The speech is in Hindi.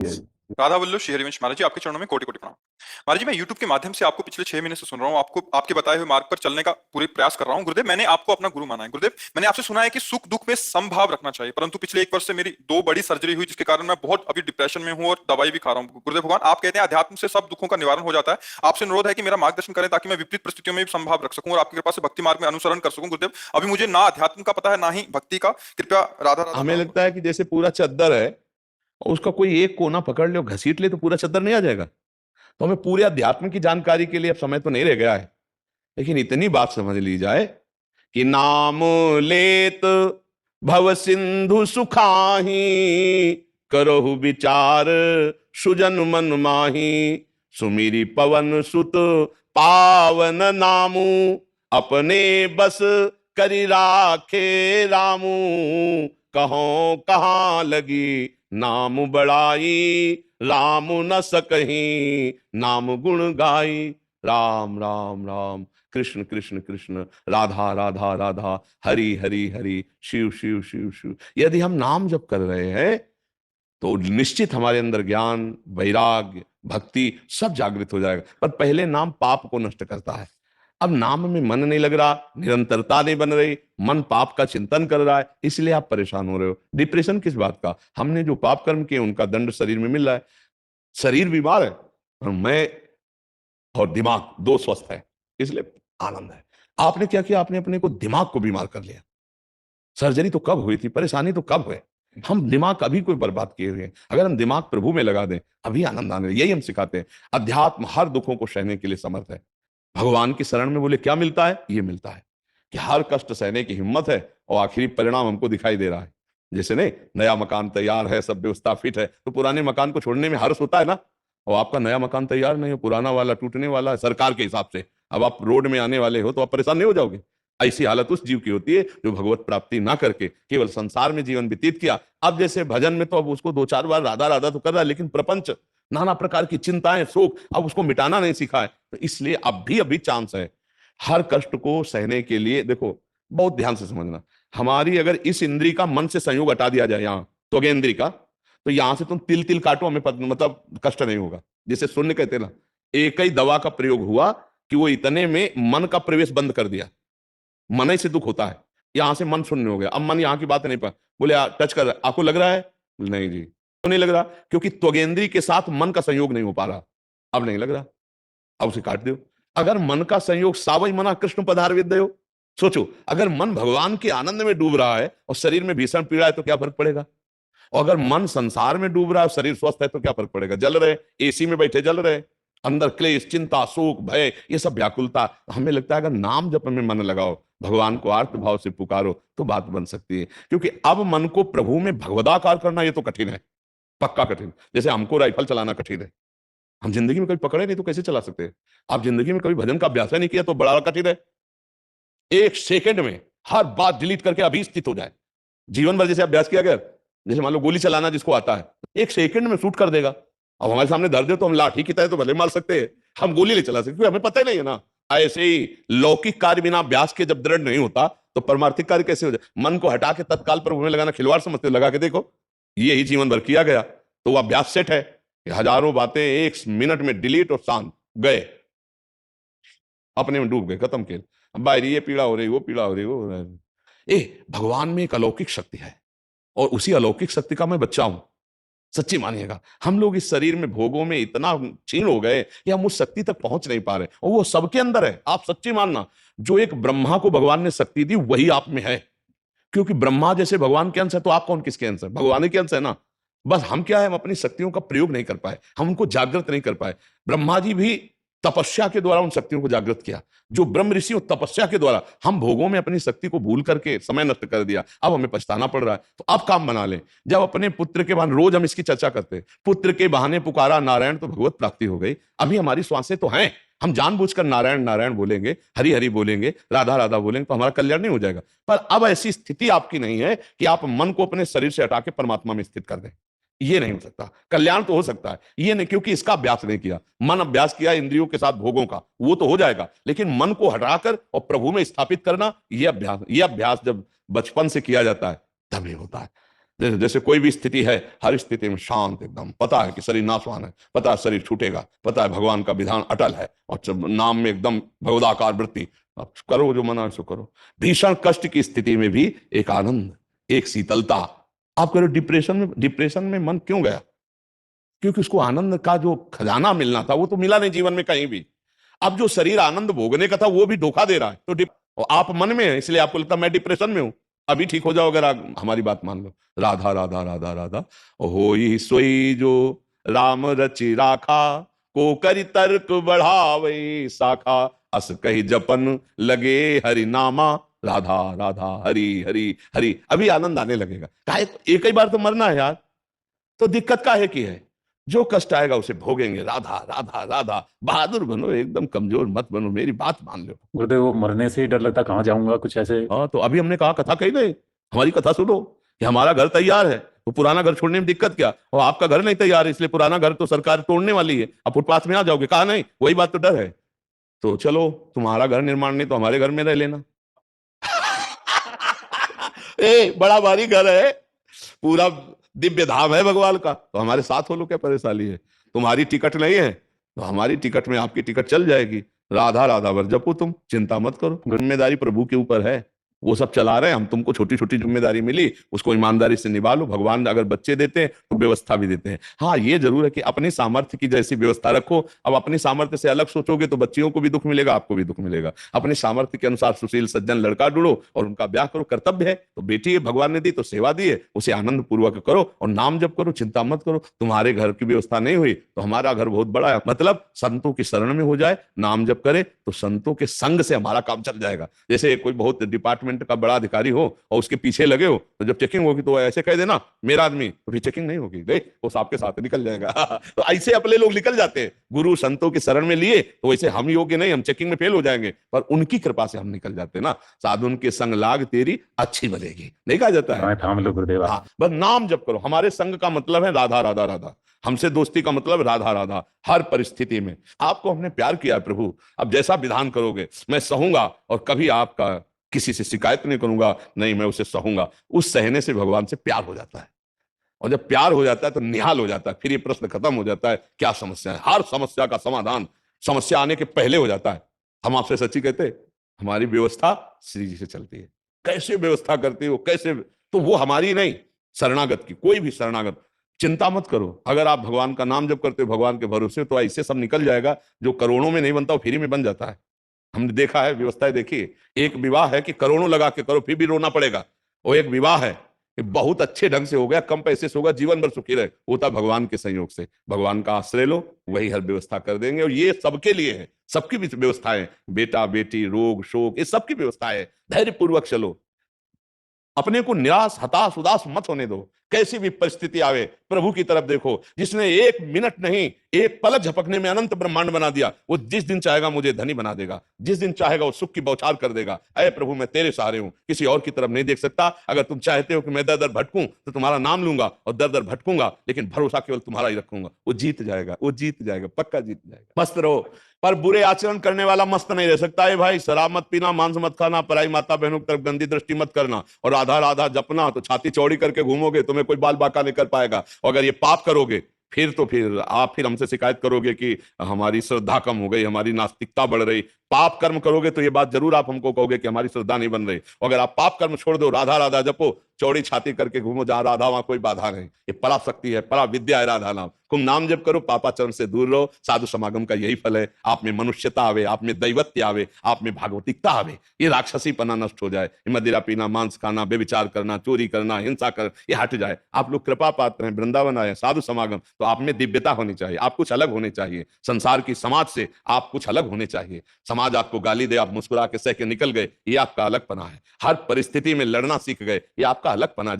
राधा वल्लभ श्री हरिवंश महाराज जी, आपके चरणों में कोटि कोटि प्रणाम। महाराज जी, मैं YouTube के माध्यम से आपको पिछले 6 महीने से सुन रहा हूँ, आपको आपके बताए हुए मार्ग पर चलने का पूरे प्रयास कर रहा हूँ। गुरुदेव, मैंने आपको अपना गुरु माना है। गुरुदेव, मैंने आपसे सुना है कि सुख दुख में समभाव रखना चाहिए, परंतु पिछले 1 वर्ष से मेरी 2 बड़ी सर्जरी हुई, जिसके कारण मैं बहुत अभी डिप्रेशन में हूँ और दवाई भी खा रहा हूँ। गुरुदेव भगवान, आप कहते हैं अध्यात्म से सब दुखों का निवारण हो जाता है। आपसे अनुरोध है कि मेरा मार्गदर्शन करें, ताकि मैं विपरीत परिस्थितियों में भी समभाव रख सकूं और आपकी कृपा से भक्ति मार्ग में अनुसरण कर सकूं। गुरुदेव, अभी मुझे ना अध्यात्म का पता है, ना ही भक्ति का। कृपया राधा राधा हमें नाम लगता है कि जैसे पूरा चद्दर है और उसका कोई एक कोना पकड़ ले और घसीट ले तो पूरा चद्दर नहीं आ जाएगा। तो हमें पूरे अध्यात्म की जानकारी के लिए अब समय तो नहीं रह गया है, लेकिन इतनी बात समझ ली जाए कि नाम लेत भव सिंधु सुखाही, करहु विचार सुजन मन माही, सुमिरी पवन सुत पावन नामू, अपने बस करी राखे रामू, कहो कहाँ लगी नाम बड़ाई, राम न सकहीं नाम गुण गाई। राम राम राम, कृष्ण कृष्ण कृष्ण, राधा राधा राधा, हरि हरि हरि, शिव शिव शिव शिव। यदि हम नाम जप कर रहे हैं तो निश्चित हमारे अंदर ज्ञान, वैराग्य, भक्ति सब जागृत हो जाएगा। पर पहले नाम पाप को नष्ट करता है। अब नाम में मन नहीं लग रहा, निरंतरता नहीं बन रही, मन पाप का चिंतन कर रहा है, इसलिए आप परेशान हो रहे हो। डिप्रेशन किस बात का? हमने जो पाप कर्म किए उनका दंड शरीर में मिल रहा है। शरीर बीमार है और मैं और दिमाग दो स्वस्थ है, इसलिए आनंद है। आपने क्या किया? आपने अपने को दिमाग को बीमार कर लिया। सर्जरी तो कब हुई थी, परेशानी तो कब हुए? हम दिमाग अभी कोई बर्बाद किए हुए हैं। अगर हम दिमाग प्रभु में लगा दें, अभी आनंद आने। यही हम सिखाते हैं। अध्यात्म हर दुखों को सहने के लिए समर्थ है। भगवान की शरण में बोले क्या मिलता है? ये मिलता है कि हर कष्ट सहने की हिम्मत है और आखिरी परिणाम हमको दिखाई दे रहा है। जैसे नहीं, नया मकान तैयार है, सब व्यवस्था फिट है, तो पुराने मकान को छोड़ने में हर्ष होता है ना। और आपका नया मकान तैयार नहीं हो, पुराना वाला टूटने वाला है सरकार के हिसाब से, अब आप रोड में आने वाले हो तो आप परेशान नहीं हो जाओगे? ऐसी हालत उस जीव की होती है जो भगवत प्राप्ति ना करके केवल संसार में जीवन व्यतीत किया। अब जैसे भजन में तो अब उसको 2-4 बार राधा राधा तो कर रहा है, लेकिन प्रपंच, नाना प्रकार की चिंताएं, शोक, अब उसको मिटाना नहीं सीखा है। तो इसलिए अब भी अभी चांस है। हर कष्ट को सहने के लिए देखो, बहुत ध्यान से समझना, हमारी अगर इस इंद्री का मन से संयोग हटा दिया जाए, यहां त्वगेंद्री का, तो यहां से तुम तिल तिल काटो, हमें मतलब कष्ट नहीं होगा। जैसे शून्य कहते ना, एक ही दवा का प्रयोग हुआ कि वो इतने में मन का प्रवेश बंद कर दिया। मन ही से दुख होता है, यहां से मन शून्य हो गया। अब मन यहां की बात नहीं पा बोले टच कर रहा है, आपको लग रहा है? नहीं जी, क्यों नहीं लग रहा? क्योंकि त्वगेंद्री के साथ मन का संयोग नहीं हो पा रहा। अब नहीं लग रहा, अब उसे काट दो। अगर मन का संयोग सावई मना कृष्ण पधार विद्यो, सोचो, अगर मन भगवान के आनंद में डूब रहा है और शरीर में भीषण पीड़ा है तो क्या फर्क पड़ेगा? और अगर मन संसार में डूब रहा है और शरीर स्वस्थ है तो क्या फर्क पड़ेगा? जल रहे, एसी में बैठे जल रहे, अंदर क्लेश, चिंता, शोक, भय, ये सब व्याकुलता। हमें लगता है अगर नाम जप में मन लगाओ, भगवान को आर्त भाव से पुकारो तो बात बन सकती है। क्योंकि अब मन को प्रभु में भगवदाकार करना ये तो कठिन है, पक्का कठिन। जैसे हमको राइफल चलाना कठिन है, हम जिंदगी में कभी पकड़े नहीं तो कैसे चला सकते हैं? आप जिंदगी में कभी भजन का अभ्यास नहीं किया तो बड़ा कठिन है। एक सेकंड में हर बात डिलीट करके अभी स्थित हो जाए। जीवन भर जैसे अभ्यास किया गया, जैसे मान लो गोली चलाना जिसको आता है, एक सेकंड में शूट कर देगा। अब हमारे सामने धर दे तो हम लाठी की तरह तो भले मार सकते हैं, हम गोली नहीं चला सकते, हमें पता ही नहीं है ना। ऐसे ही लौकिक कार्य बिना अभ्यास के जब दृढ़ नहीं होता तो परमार्थिक कार्य कैसे हो जाए? मन को हटा के तत्काल प्रभु में लगाना खिलवाड़ समझते हो? लगा के देखो, यही जीवन भर किया गया तो वो अभ्यास सेट है। हजारों बातें 1 मिनट में डिलीट और शांत, गए, अपने में डूब गए, खत्म खेल। अब बाहर ये पीड़ा हो रही, वो पीड़ा हो रही, वो हो रहा है। भगवान में एक अलौकिक शक्ति है और उसी अलौकिक शक्ति का मैं बच्चा हूं। सच्ची मानिएगा, हम लोग इस शरीर में भोगों में इतना क्षीण हो गए कि हम उस शक्ति तक पहुंच नहीं पा रहे, और वो सबके अंदर है। आप सच्ची मानना, जो एक ब्रह्मा को भगवान ने शक्ति दी वही आप में है। क्योंकि ब्रह्मा जैसे भगवान के अंश है तो आप कौन किसके अंश है? भगवान के अंश है ना। बस हम क्या है, हम अपनी शक्तियों का प्रयोग नहीं कर पाए, हम उनको जागृत नहीं कर पाए। ब्रह्मा जी भी तपस्या के द्वारा उन शक्तियों को जागृत किया। जो ब्रह्म ऋषि तपस्या के द्वारा, हम भोगों में अपनी शक्ति को भूल करके समय नष्ट कर दिया, अब हमें पछताना पड़ रहा है। तो अब काम बना लें। जब अपने पुत्र के बहाने, रोज हम इसकी चर्चा करते हैं, पुत्र के बहाने पुकारा नारायण तो भगवत प्राप्ति हो गई। अभी हमारी श्वासें तो हैं, हम जानबूझकर नारायण नारायण बोलेंगे, हरि हरि बोलेंगे, राधा राधा बोलेंगे तो हमारा कल्याण नहीं हो जाएगा। पर अब ऐसी स्थिति आपकी नहीं है कि आप मन को अपने शरीर से हटा के परमात्मा में स्थित कर दें। ये नहीं हो सकता। कल्याण तो हो सकता है, ये नहीं, क्योंकि इसका अभ्यास नहीं किया। मन अभ्यास किया इंद्रियों के साथ भोगों का, वो तो हो जाएगा, लेकिन मन को हटाकर और प्रभु में स्थापित करना, ये अभ्यास जब बचपन से किया जाता है तभी होता है। जैसे कोई भी स्थिति है, हर स्थिति में शांत एकदम, पता है कि शरीर नाशवान है, पता है शरीर छूटेगा, पता है भगवान का विधान अटल है, और जब नाम में एकदम भगवदाकार वृत्ति, अब करो जो मना सो करो। भीषण कष्ट की स्थिति में भी एक आनंद, एक शीतलता। आप करो डिप्रेशन में मन क्यों गया? क्योंकि उसको आनंद का जो खजाना मिलना था वो तो मिला नहीं जीवन में कहीं भी। अब जो शरीर आनंद भोगने का था वो भी धोखा दे रहा है, तो और आप मन में है, इसलिए आपको लगता है मैं डिप्रेशन में हूं। अभी ठीक हो जाओ अगर आप हमारी बात मान लो। राधा राधा राधा राधा, होई सोई जो राम रचि राखा, को करि तर्क बढ़ावे शाखा, अस कही जपन लगे हरि नामा, राधा राधा हरि हरि हरि। अभी आनंद आने लगेगा। काहे एक ही बार तो मरना है यार, तो दिक्कत काहे की है? जो कष्ट आएगा उसे भोगेंगे। राधा राधा राधा, बहादुर बनो, एकदम कमजोर मत बनो, मेरी बात मान लो। गुरुदेव वो मरने से ही डर लगता, कहाँ जाऊंगा कुछ ऐसे। हाँ, तो अभी हमने कहा कथा कही नहीं, हमारी कथा सुनो कि हमारा घर तैयार है, तो पुराना घर छोड़ने में दिक्कत क्या? और आपका घर नहीं तैयार है, इसलिए पुराना घर तो सरकार तोड़ने वाली है, अब फुटपाथ में आ जाओगे। कहा नहीं, वही बात तो डर है। तो चलो, तुम्हारा घर निर्माण नहीं तो हमारे घर में रह लेना। ए, बड़ा भारी घर है, पूरा दिव्य धाम है भगवान का, तो हमारे साथ हो लो, क्या परेशानी है? तुम्हारी टिकट नहीं है तो हमारी टिकट में आपकी टिकट चल जाएगी। राधा राधा वर जपो, तुम चिंता मत करो, जिम्मेदारी प्रभु के ऊपर है, वो सब चला रहे हैं। हम तुमको छोटी छोटी जिम्मेदारी मिली, उसको ईमानदारी से निभा लो। भगवान अगर बच्चे देते हैं तो व्यवस्था भी देते हैं। हाँ, ये जरूर है कि अपनी सामर्थ्य की जैसी व्यवस्था रखो। अब अपनी सामर्थ्य से अलग सोचोगे तो बच्चियों को भी दुख मिलेगा, आपको भी दुख मिलेगा। अपनी सामर्थ्य के अनुसार सुशील सज्जन लड़का ढूंढो और उनका ब्याह करो। कर्तव्य है तो बेटी है, भगवान ने दी तो सेवा दी है, उसे आनंद पूर्वक करो और नाम जप करो, चिंता मत करो। तुम्हारे घर की व्यवस्था नहीं हुई तो हमारा घर बहुत बड़ा है, मतलब संतों की शरण में हो जाए, नाम जप करे तो संतों के संग से हमारा काम चल जाएगा। जैसे कोई बहुत डिपार्टमेंट का बड़ा अधिकारी हो और उसके पीछे लगे हो, तो जब चेकिंग होगी तो ऐसे कह देना मेरा आदमी, तो फिर चेकिंग नहीं होगी, देख वो आपके साथ निकल जाएगा। तो ऐसे अपने लोग निकल जाते हैं, गुरु संतों की शरण में लिए तो वैसे हम योग्य नहीं, हम चेकिंग में फेल हो जाएंगे, पर उनकी कृपा से हम निकल जाते हैं ना। साधुन के संग लाग तेरी अच्छी बनेगी, नहीं कहा जाता है? थाम लो गुरुदेव। हाँ, बस नाम जप करो। हमारे संग का मतलब है राधा राधा राधा, हमसे दोस्ती का मतलब राधा राधा। हर परिस्थिति में आपको हमने प्यार किया है प्रभु, अब जैसा विधान करोगे मैं सहूंगा और कभी आपका किसी से शिकायत नहीं करूंगा, नहीं मैं उसे सहूंगा। उस सहने से भगवान से प्यार हो जाता है, और जब प्यार हो जाता है तो निहाल हो जाता है। फिर ये प्रश्न खत्म हो जाता है, क्या समस्या है? हर समस्या का समाधान समस्या आने के पहले हो जाता है। हम आपसे सच्ची कहते हैं, हमारी व्यवस्था श्री जी से चलती है। कैसे व्यवस्था करती हो, कैसे? तो वो हमारी नहीं, शरणागत की। कोई भी शरणागत, चिंता मत करो। अगर आप भगवान का नाम जप करते हो, भगवान के भरोसे, तो ऐसे सब निकल जाएगा जो करोड़ों में नहीं बनता वो फ्री में बन जाता है। हमने देखा है, व्यवस्थाएं देखिए। एक विवाह है कि करोड़ों लगा के करो फिर भी रोना पड़ेगा, और एक विवाह है कि बहुत अच्छे ढंग से हो गया, कम पैसे से होगा, जीवन भर सुखी रहे, होता भगवान के संयोग से। भगवान का आश्रय लो, वही हर व्यवस्था कर देंगे, और ये सबके लिए है, सबकी भी व्यवस्थाएं, बेटा बेटी, रोग शोक, ये सबकी व्यवस्था है। धैर्य पूर्वक चलो, अपने को निराश हताश उदास मत होने दो। कैसी भी परिस्थिति आवे, प्रभु की तरफ देखो, जिसने एक मिनट नहीं, एक पलक झपकने में अनंत ब्रह्मांड बना दिया, वो जिस दिन चाहेगा मुझे धनी बना देगा, जिस दिन चाहेगा वो सुख की बौछार कर देगा। अरे प्रभु, मैं तेरे सहारे हूं, किसी और की तरफ नहीं देख सकता। अगर तुम चाहते हो कि मैं दर दर भटकूं तो तुम्हारा नाम लूंगा और दर दर भटकूंगा, लेकिन भरोसा केवल तुम्हारा ही रखूंगा। वो जीत जाएगा, वो जीत जाएगा, पक्का जीत जाएगा। मस्त रहो, पर बुरे आचरण करने वाला मस्त नहीं रह सकता है भाई। शराब मत पीना, मांस मत खाना, पराई माता बहनों की तरफ गंदी दृष्टि मत करना, और राधा राधा जपना। तो छाती चौड़ी करके घूमोगे, तुम्हें कोई बाल बाका नहीं कर पाएगा। और अगर ये पाप करोगे फिर आप हमसे शिकायत करोगे कि हमारी श्रद्धा कम हो गई, हमारी नास्तिकता बढ़ रही। पाप कर्म करोगे तो ये बात जरूर आप हमको कहोगे कि हमारी श्रद्धा नहीं बन रही। अगर आप पाप कर्म छोड़ दो, राधा राधा जपो, चौड़ी छाती करके घूमो, जहां राधा वहां कोई बाधा नहीं। ये परा शक्ति है, परा विद्या है राधा नाम। तुम नाम जप करो, पापाचरण से दूर रहो। साधु समागम का यही फल है, आप में मनुष्यता आवे, आप में दैवत्य आवे, आप में भागवतिकता आवे, ये राक्षसी पना नष्ट हो जाए। ये मदिरा पीना, मांस खाना, बेविचार करना, चोरी करना, हिंसा कर, ये हट जाए। आप लोग कृपा पात्र हैं, वृंदावन आए, साधु समागम, तो आप में दिव्यता होनी चाहिए, आप कुछ अलग होने चाहिए। संसार की समाज से आप कुछ अलग होने चाहिए। समाज आपको गाली दे, आप मुस्कुरा के सह के निकल गए, ये आपका अलगपना है। हर परिस्थिति में लड़ना सीख गए, ये आपका अलगपना।